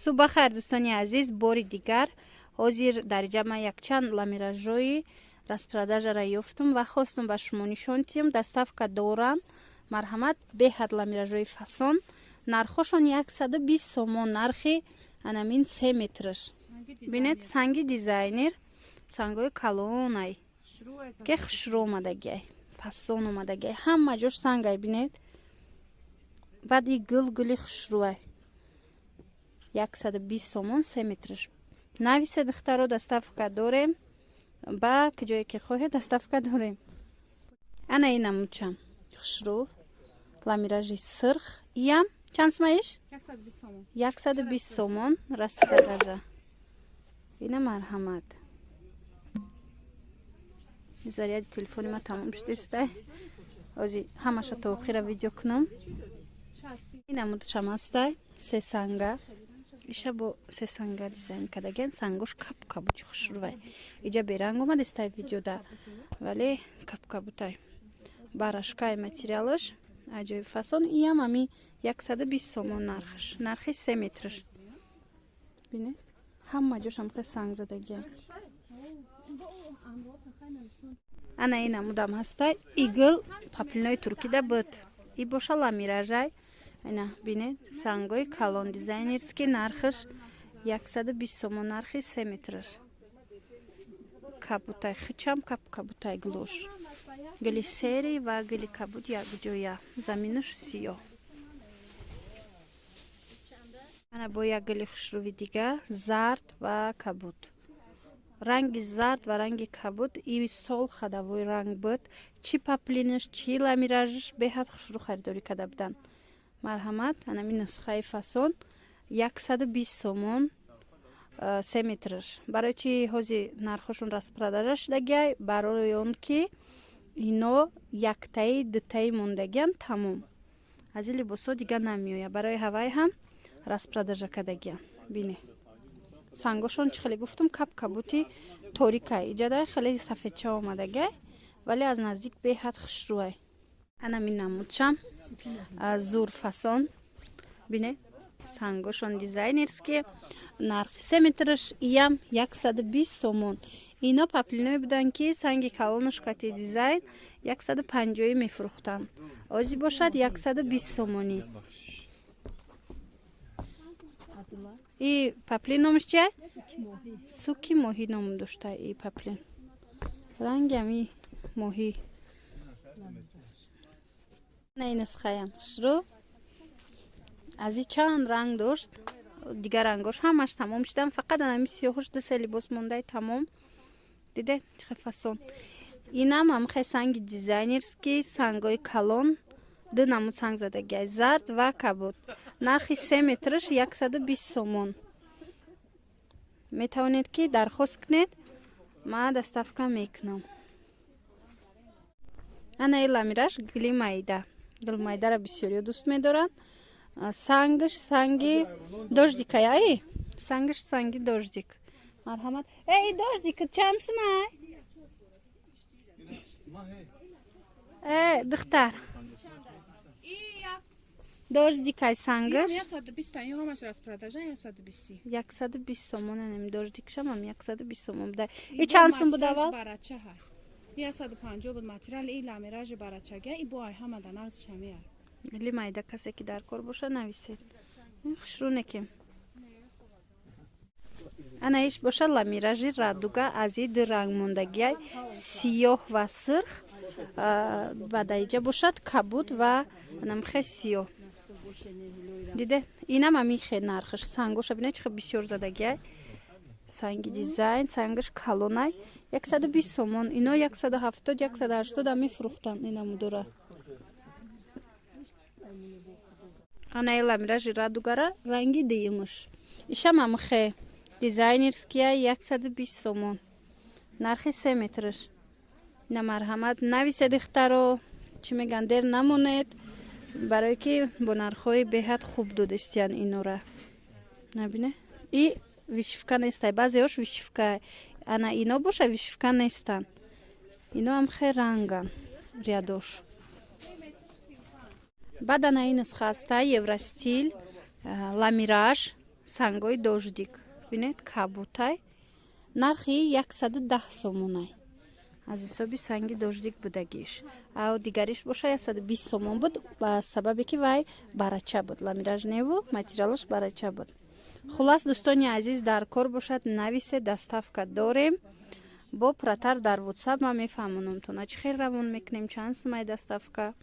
Субҳ бахайр дӯстони азиз, бори дигар ҳозир дар ҷамъа якчанд ламиражҳои распродажаро ёфтум ва хостум ба шумо нишон диҳам. Доставка доранд. Марҳамат, беҳад ламиражҳои фасон. Нархошон 120 сомон. Нархи анамин 3 метраш. Бинед, санги дизайнер, сангҳои калонай. Ке хушрӯ омадагиай, фасон омадагиай. Ҳама ҷош сангай бинед. Баъд и гули хушрӯай. 120 сомон 3 метраш. Нависе духтаро доставка дорем. Ба киҷое ки хоҳед доставка дорем. Ана ина мучам. Хушрӯ. Ламиражи сирх. Иям чанд сомаиш? 120 сомон. 120 сомон распродажа. Ина марҳамат. Заряди телефони ма тамом шудестай. Ҳозир ҳамаша то охира видео кунам. Ина мучам астай. Се санга. Иша бо се санга дизайн кадаген сангош кап-кабути хушрӯвай. Иҷа беранг омадестай видеода. Вале кап-кабутай. Барашкай материалаш аҷоиб фасон. Иям ами 120 сомон нархаш. Нархи 3 метраш. Бинед? Ҳама ҷошам хе санг задагиай. Ана ина мудам ҳастай. Игл паплинои туркида буд. И боша ламиражай. Ина бинед, сангои калон дизайнерский, нархаш 120 сомон, нархи 3 метраш. Кабутай хичам кабутай глош. Глисери ва гли кабут якҷоя. Заминаш сиёҳ. Ана бо як гли хушрӯви дига, зард ва кабут. Ранги зард ва ранги кабут и сол хадавои ранг буд. Чи паплинаш, чи ламиражаш беҳад хушрӯ харидорӣ када буданд. Марҳамат, анами нусхаи фасон 120 сомон 3 метраш. Барои чи ҳозир нархошон распродажа шудагиай, барои он ки ино яктаи дутаи мондагиан тамом. Аз ин либосо дига намеояд. Барои ҳавай ҳам распродажа кадагиан. Бине. Сангошон чи хеле гуфтум кап-кабути торикай. Иҷадай хеле сафедча омадагиай, вале аз наздик беҳад хушрӯай. Анами намудшам зур фасон. Бине сангошон дизайнерские. Нархи 3 метраш. Иям 120 сомон. Ино паплинои буданд ки санги калонош кати дизайн 150 мефурӯхтанд. Ози бошад 120 сомонӣ. И паплин номаш чия? Суки моҳӣ ном дошта и паплин. Ранги ами моҳӣ. На ин нусхаям хушрӯ. Аз и чанд ранг дошт. Дигар рангош ҳамаш тамом шудан. Фақат анами сиёҳош ду се либос мондай тамом. Диде чӣ фасон. Инам ам хе санги дизайнерский, сангои калон. Ду намуд санг задагиай. Зард ва кабут. Нархи 3 метраш 120 сомон. Метавонед ки дархост кунед. Ма доставка мекунам. Ана ин ламираш глимайда. Глимайдаро бисёриё дӯст медоранд. Сангаш санги дождикай ай? Сангаш санги дождик. Марҳамат. Эй, дождик, чанд сомай? Духтар. Дождикай сангаш? 120 сомон анем дождикшам ам 120 сомон буда. И чанд сом буда аввал? 150 буд материал и ламиражи барачага и бо ай ҳама дар нархи шамия. Милли майда касе ки дар кор боша нависед. Хушрӯ некем. Ана иш боша ламиражи радуга аз и ду ранг мондагиай, сиёҳ ва сирх. Бадаиҷа бошад кабут ва намхе сиёҳ. Диде инам ами хе нархаш сангоша бина чихе бисёр задагиай. Санги дизайн, сангаш калонай 120 сомон. Ино 170 180 ами фурӯхтанд инаму дора. Ана ин ламиражи радугара ранги диюмуш. Ишам ам хе дизайнерския 120 сомон. Нархи 3 метраш. На марҳамат нависе духтаро чӣ меган дер намонед. Барое ки бо нархҳои беҳад хуб додистиян инора. Набине? И вишивка нестай. Баъзеош вишивка. Ана ино боша вишивка нестан. Ино ам хе ранган. Рядош. Баъд ана ин нусха аста Евростиль ламираж сангои дождик. Бинед кабутай. Нархи 110 сомонай. аз ҳисоби санги дождик будагиш. Ав дигариш боша 120 сомон буд ба сабабе ки вай барача буд. Ламираж неву материалаш барача буд. Хулас дӯстони азиз дар кор бошад нависе доставка дорем. Бо пратар дар WhatsApp ма мефаҳмонам тона чӣ хел равон мекунем чанд сумай доставка.